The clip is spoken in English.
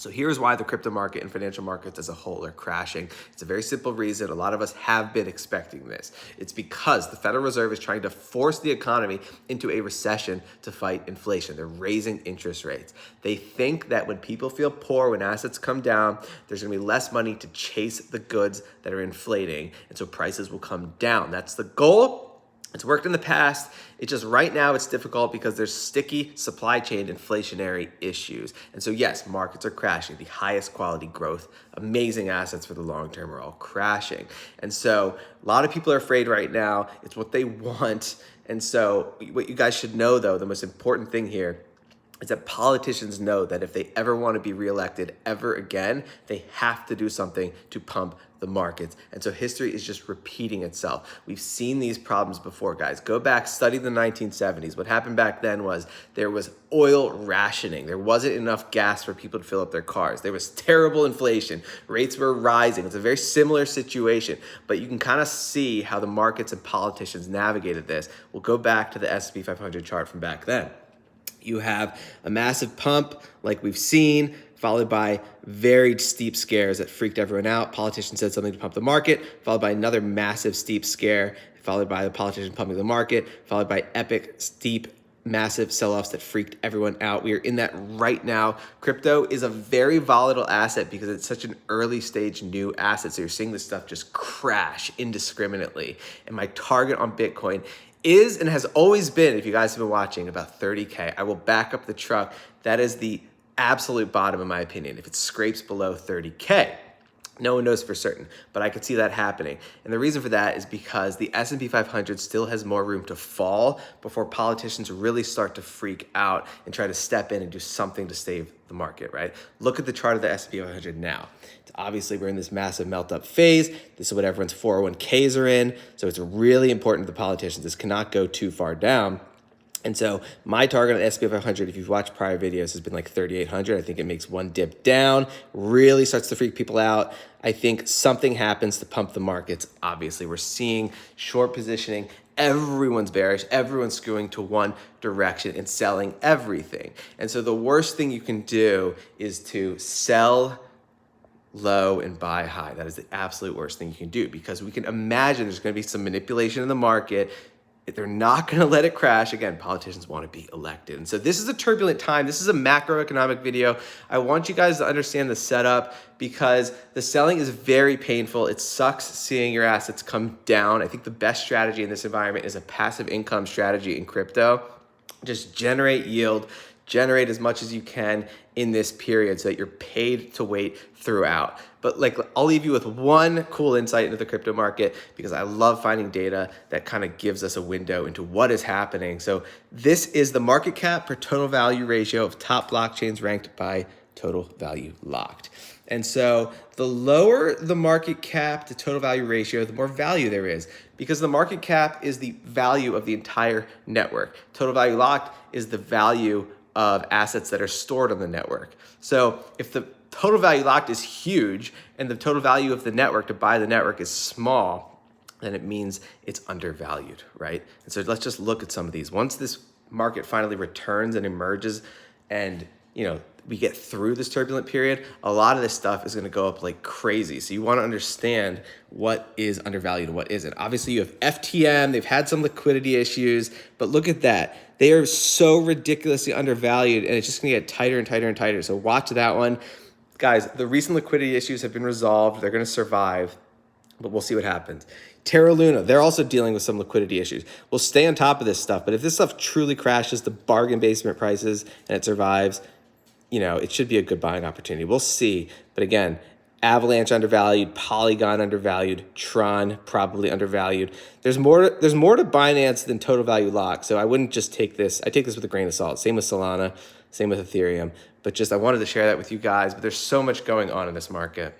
So here's why the crypto market and financial markets as a whole are crashing. It's a very simple reason. A lot of us have been expecting this. It's because the Federal Reserve is trying to force the economy into a recession to fight inflation. They're raising interest rates. They think that when people feel poor, when assets come down, there's gonna be less money to chase the goods that are inflating, and so prices will come down. That's the goal. It's worked in the past. It's just right now it's difficult because there's sticky supply chain inflationary issues. And so yes, markets are crashing. The highest quality growth, amazing assets for the long term are all crashing. And so a lot of people are afraid right now. It's what they want. And so what you guys should know though, the most important thing here is that politicians know that if they ever want to be reelected ever again, they have to do something to pump the markets. And so history is just repeating itself. We've seen these problems before, guys. Go back, study the 1970s. What happened back then was there was oil rationing. There wasn't enough gas for people to fill up their cars. There was terrible inflation. Rates were rising. It's a very similar situation, but you can kind of see how the markets and politicians navigated this. We'll go back to the S&P 500 chart from back then. You have a massive pump like we've seen, followed by very steep scares that freaked everyone out. Politicians said something to pump the market, followed by another massive steep scare, followed by the politician pumping the market, followed by epic, steep, massive sell-offs that freaked everyone out. We are in that right now. Crypto is a very volatile asset because it's such an early stage new asset. So you're seeing this stuff just crash indiscriminately. And my target on Bitcoin is and has always been, if you guys have been watching, about 30K. I will back up the truck. That is the absolute bottom in my opinion. If it scrapes below 30K, no one knows for certain, but I could see that happening. And the reason for that is because the S&P 500 still has more room to fall before politicians really start to freak out and try to step in and do something to save the market, right? Look at the chart of the S&P 500 now. Obviously, we're in this massive melt-up phase. This is what everyone's 401ks are in. So it's really important to the politicians. This cannot go too far down. And so my target on the S&P 500, if you've watched prior videos, has been like 3,800. I think it makes one dip down, really starts to freak people out. I think something happens to pump the markets. Obviously, we're seeing short positioning. Everyone's bearish. Everyone's skewing to one direction and selling everything. And so the worst thing you can do is to sell low and buy high. That is the absolute worst thing you can do because we can imagine there's going to be some manipulation in the market. If they're not going to let it crash, again, politicians want to be elected. And so this is a turbulent time. This is a macroeconomic video. I want you guys to understand the setup because the selling is very painful. It sucks seeing your assets come down. I think the best strategy in this environment is a passive income strategy in crypto. Just generate yield, generate as much as you can in this period so that you're paid to wait throughout. But I'll leave you with one cool insight into the crypto market because I love finding data that kind of gives us a window into what is happening. So this is the market cap per total value ratio of top blockchains ranked by total value locked. And so the lower the market cap to total value ratio, the more value there is because the market cap is the value of the entire network. Total value locked is the value of assets that are stored on the network. So if the total value locked is huge and the total value of the network to buy the network is small, then it means it's undervalued, right? And so let's just look at some of these. Once this market finally returns and emerges and we get through this turbulent period, a lot of this stuff is going to go up like crazy. So you want to understand what is undervalued and what isn't. Obviously, you have FTM. They've had some liquidity issues, but look at that. They are so ridiculously undervalued, and it's just going to get tighter and tighter and tighter. So watch that one. Guys, the recent liquidity issues have been resolved. They're going to survive, but we'll see what happens. Terra Luna, they're also dealing with some liquidity issues. We'll stay on top of this stuff, but if this stuff truly crashes to bargain basement prices and it survives, it should be a good buying opportunity. We'll see. But again, Avalanche undervalued, Polygon undervalued, Tron probably undervalued. There's more to Binance than total value lock. So I wouldn't just take this. I take this with a grain of salt. Same with Solana, same with Ethereum. But I wanted to share that with you guys. But there's so much going on in this market.